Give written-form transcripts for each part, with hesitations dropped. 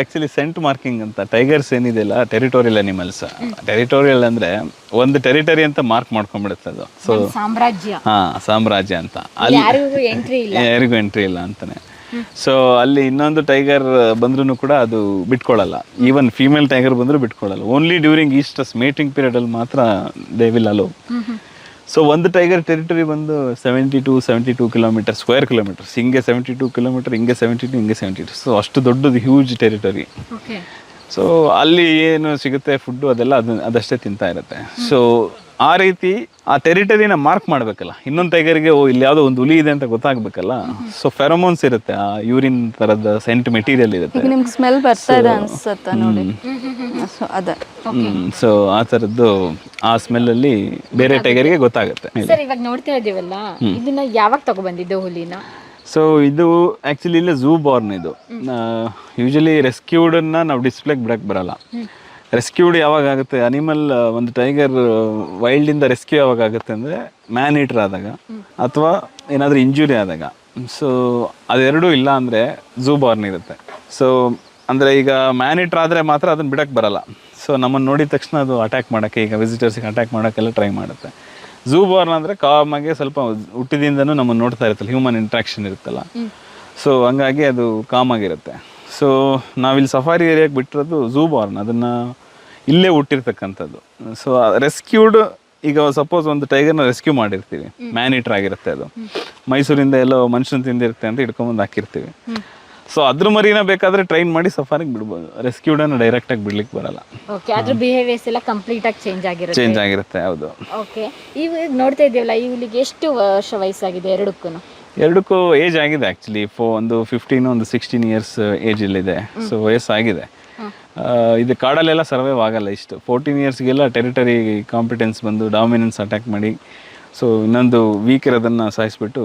Actually scent marking ಅಂತ tigers ಏನಿದೆಯಲ್ಲ territorial animals. Territorial ಅಂದ್ರೆ ಒಂದು ಟೆರಿಟರಿ ಅಂತ ಮಾರ್ಕ್ ಮಾಡ್ಕೊಂಡ್ಬಿಡುತ್ತೆ ಅದು. ಸೊ ಸಾಮ್ರಾಜ್ಯ. ಸಾಮ್ರಾಜ್ಯ ಅಂತ ಅಲ್ಲಿ ಯಾರಿಗೂ ಎಂಟ್ರಿ ಇಲ್ಲ ಅಂತಾನೆ. ಸೊ ಅಲ್ಲಿ ಇನ್ನೊಂದು ಟೈಗರ್ ಬಂದ್ರೂ ಕೂಡ ಅದು ಬಿಟ್ಕೊಳ್ಳಲ್ಲ. ಈವನ್ ಫೀಮೇಲ್ ಟೈಗರ್ ಬಂದರೂ ಬಿಟ್ಕೊಳ್ಳಲ್ಲ. ಓನ್ಲಿ ಡ್ಯೂರಿಂಗ್ ಈಸ್ಟರ್ಸ್ ಮೇಟಿಂಗ್ ಪೀರಿಯಡ್ ಅಲ್ಲಿ ಮಾತ್ರ ದೇ ವಿಲ್ ಅಲೋ. ಸೊ ಒಂದು ಟೈಗರ್ ಟೆರಿಟರಿ ಬಂದು 72 ಕಿಲೋಮೀಟರ್ ಸ್ಕ್ವೇರ್ ಕಿಲೋಮೀಟರ್ಸ್. ಹಿಂಗೆ 72 ಕಿಲೋಮೀಟರ್, ಹಿಂಗೆ 72, ಹಿಂಗೆ 72. ಸೊ ಅಷ್ಟು ದೊಡ್ಡದು ಹ್ಯೂಜ್ ಟೆರಿಟರಿ. ಸೊ ಅಲ್ಲಿ ಏನು ಸಿಗುತ್ತೆ ಫುಡ್ಡು ಅದೆಲ್ಲ ಅದಷ್ಟೇ ತಿಂತಾ ಇರುತ್ತೆ. ಸೊ ಆ ರೀತಿ ಆ ಟೆರಿಟರಿನ ಮಾರ್ಕ್ ಮಾಡಬೇಕಲ್ಲ. ಇನ್ನೊಂದು ಟೈಗರ್ಗೆ ಇಲ್ಲಿ ಯಾವುದೋ ಒಂದು ಹುಲಿ ಇದೆ ಅಂತ ಗೊತ್ತಾಗಬೇಕಲ್ಲ. ಸೊ ಫೆರೋಮೋನ್ಸ್ ಇರುತ್ತೆ, ಆ ಯೂರಿನ್ ಥರದ ಸೆಂಟ್ ಮೆಟೀರಿಯಲ್ ಇರುತ್ತೆ. ನಿಮ್ಗೆ ಸ್ಮೆಲ್ ಬರ್ತಾ ಇದೆ ಅನ್ಸುತ್ತೆ ನೋಡಿ. ಅದೇ ಸೊ ಆ ಥರದ್ದು ಆ ಸ್ಮೆಲ್ಲಲ್ಲಿ ಬೇರೆ ಟೈಗರ್ಗೆ ಗೊತ್ತಾಗುತ್ತೆ. ಸರ್ ಇವಾಗ ನೋಡ್ತಾ ಇದೀವಲ್ಲ, ಇದನ್ನ ಯಾವಾಗ ತಗೊಬಂದಿದ್ದು ಹುಲಿನ? ಸೊ ಇದು ಆ್ಯಕ್ಚುಲಿ ಇಲ್ಲೇ ಝೂ ಬಾರ್ನ್. ಇದು ಯೂಶಲಿ ರೆಸ್ಕ್ಯೂಡನ್ನು ನಾವು ಡಿಸ್ಪ್ಲೇಗೆ ಬಿಡಕ್ಕೆ ಬರಲ್ಲ. ರೆಸ್ಕ್ಯೂಡ್ ಯಾವಾಗ ಆಗುತ್ತೆ, ಅನಿಮಲ್ ಒಂದು ಟೈಗರ್ ವೈಲ್ಡಿಂದ ರೆಸ್ಕ್ಯೂ ಯಾವಾಗ ಆಗುತ್ತೆ ಅಂದರೆ ಮ್ಯಾನ್ ಈಟರ್ ಆದಾಗ ಅಥವಾ ಏನಾದರೂ ಇಂಜುರಿ ಆದಾಗ. ಸೊ ಅದೆರಡೂ ಇಲ್ಲ ಅಂದರೆ ಝೂ ಬಾರ್ನ್ ಇರುತ್ತೆ. ಸೊ ಅಂದರೆ ಈಗ ಮ್ಯಾನ್ ಈಟರ್ ಆದರೆ ಮಾತ್ರ ಅದನ್ನು ಬಿಡಕ್ಕೆ ಬರಲ್ಲ. ಸೊ ನಮ್ಮನ್ನು ನೋಡಿದ ತಕ್ಷಣ ಅದು ಅಟ್ಯಾಕ್ ಮಾಡೋಕ್ಕೆ, ಈಗ ವಿಸಿಟರ್ಸಿಗೆ ಅಟ್ಯಾಕ್ ಮಾಡೋಕ್ಕೆಲ್ಲ ಟ್ರೈ ಮಾಡುತ್ತೆ. ಝೂ ಬಾರ್ನ್ ಅಂದರೆ ಕಾಮಾಗೆ ಸ್ವಲ್ಪ ಹುಟ್ಟಿದಿಂದನೂ ನಮ್ಮನ್ನು ನೋಡ್ತಾ ಇರುತ್ತಲ್ಲ, ಹ್ಯೂಮನ್ ಇಂಟ್ರಾಕ್ಷನ್ ಇರುತ್ತಲ್ಲ. ಸೊ ಹಂಗಾಗಿ ಅದು ಕಾಮಾಗಿರುತ್ತೆ. ಸೊ ನಾವಿಲ್ಲಿ ಸಫಾರಿ ಏರಿಯಾಗೆ ಬಿಟ್ಟಿರೋದು ಝೂ ಬಾರ್ನ್, ಅದನ್ನು ಇಲ್ಲೇ ಹುಟ್ಟಿರ್ತಕ್ಕಂಥದ್ದು. ಸೊ ರೆಸ್ಕ್ಯೂಡ್ ಈಗ ಸಪೋಸ್ ಒಂದು ಟೈಗರ್ನ ರೆಸ್ಕ್ಯೂ ಮಾಡಿರ್ತೀವಿ, ಮ್ಯಾನ್ ಈಟರ್ ಆಗಿರುತ್ತೆ ಅದು, ಮೈಸೂರಿಂದ ಎಲ್ಲೋ ಮನುಷ್ಯನ ತಿಂದಿರುತ್ತೆ ಅಂತ ಹಿಡ್ಕೊಂಬಂದು ಹಾಕಿರ್ತೀವಿ. ಸೊ ಅದ್ರ ಮರಿನ ಬೇಕಾದ್ರೆ ಟ್ರೈನ್ ಮಾಡಿ ಸಫಾರಿಗೆ ಬಿಡ್ಬೋದು. ರೆಸ್ಕ್ಯೂಡನ್ನು ಡೈರೆಕ್ಟಾಗಿ ಬಿಡ್ಲಿಕ್ಕೆ ಬರಲ್ಲ. ಓಕೆ, ಅದ್ರ ಬಿಹೇವಿಯರ್ಸ್ ಎಲ್ಲ ಕಂಪ್ಲೀಟ್ ಆಗಿ ಚೇಂಜ್ ಆಗಿರುತ್ತೆ. ಹೌದು. ಓಕೆ, ಈಗ ನೋಡ್ತಾ ಇದೀವಲ್ಲ, ಇವ್ಲಿಗೆ ಎಷ್ಟು ವರ್ಷ ವಯಸ್ಸಾಗಿದೆ ಎರಡಕ್ಕೂ ಏಜ್ ಆಗಿದೆ ಆ್ಯಕ್ಚುಲಿ. ಒಂದು 15 ಒಂದು 16 ಇಯರ್ಸ್ ಏಜಲ್ಲಿದೆ. ಸೊ ವಯಸ್ಸಾಗಿದೆ. ಇದು ಕಾಡಲ್ಲೆಲ್ಲ ಸರ್ವೈವ್ ಆಗಲ್ಲ ಇಷ್ಟು. 14 ಇಯರ್ಸ್ಗೆಲ್ಲ ಟೆರಿಟರಿ ಕಾಂಪಿಟೆನ್ಸ್ ಬಂದು ಡಾಮಿನೆನ್ಸ್ ಅಟ್ಯಾಕ್ ಮಾಡಿ, ಸೊ ಇನ್ನೊಂದು ವೀಕ್ ಇರೋದನ್ನು ಸಾಯಿಸ್ಬಿಟ್ಟು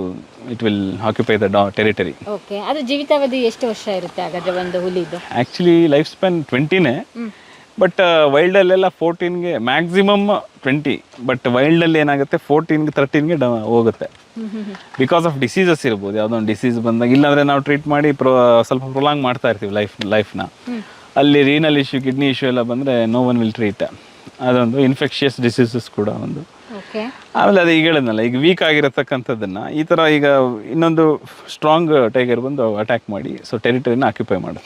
it will occupy the territory. Okay, ಅದು ಜೀವಿತಾವಧಿ ಎಷ್ಟು ವರ್ಷ ಇರುತ್ತೆ ಹಾಗಾದ್ರೆ ಒಂದು ಹುಲಿದು? ಆ್ಯಕ್ಚುಲಿ ಲೈಫ್ ಸ್ಪ್ಯಾನ್ 20ನೇ. ಬಟ್ ವೈಲ್ಡಲ್ಲೆಲ್ಲ 14ಗೆ ಮ್ಯಾಕ್ಸಿಮಮ್ 20. ಬಟ್ ವೈಲ್ಡಲ್ಲಿ ಏನಾಗುತ್ತೆ 14ಗೆ 13ಗೆ ಹೋಗುತ್ತೆ. ಬಿಕಾಸ್ ಆಫ್ ಡಿಸೀಸಸ್ ಇರ್ಬೋದು. ಯಾವುದೋ ಒಂದು ಡಿಸೀಸ್ ಬಂದಾಗ, ಇಲ್ಲಾಂದರೆ ನಾವು ಟ್ರೀಟ್ ಮಾಡಿ ಸ್ವಲ್ಪ ಪ್ರೊಲಾಂಗ್ ಮಾಡ್ತಾ ಇರ್ತೀವಿ ಲೈಫ್ನ. ಅಲ್ಲಿ ರೀನಲ್ ಇಶ್ಯೂ, ಕಿಡ್ನಿ ಇಶ್ಯೂ ಎಲ್ಲ ಬಂದರೆ ನೋ ಒನ್ ವಿಲ್ ಟ್ರೀಟ್. ಅದೊಂದು ಇನ್ಫೆಕ್ಷಿಯಸ್ ಡಿಸೀಸಸ್ ಕೂಡ ಒಂದು. ಆಮೇಲೆ ಅದು ಈಗ ಹೇಳಿದ್ನಲ್ಲ, ಈಗ ವೀಕ್ ಆಗಿರತಕ್ಕಂಥದ್ದನ್ನು ಈ ಥರ ಈಗ ಇನ್ನೊಂದು ಸ್ಟ್ರಾಂಗ್ ಟೈಗರ್ ಬಂದು ಅಟ್ಯಾಕ್ ಮಾಡಿ ಸೊ ಟೆರಿಟರಿನ ಆಕ್ಯುಪೈ ಮಾಡುತ್ತೆ.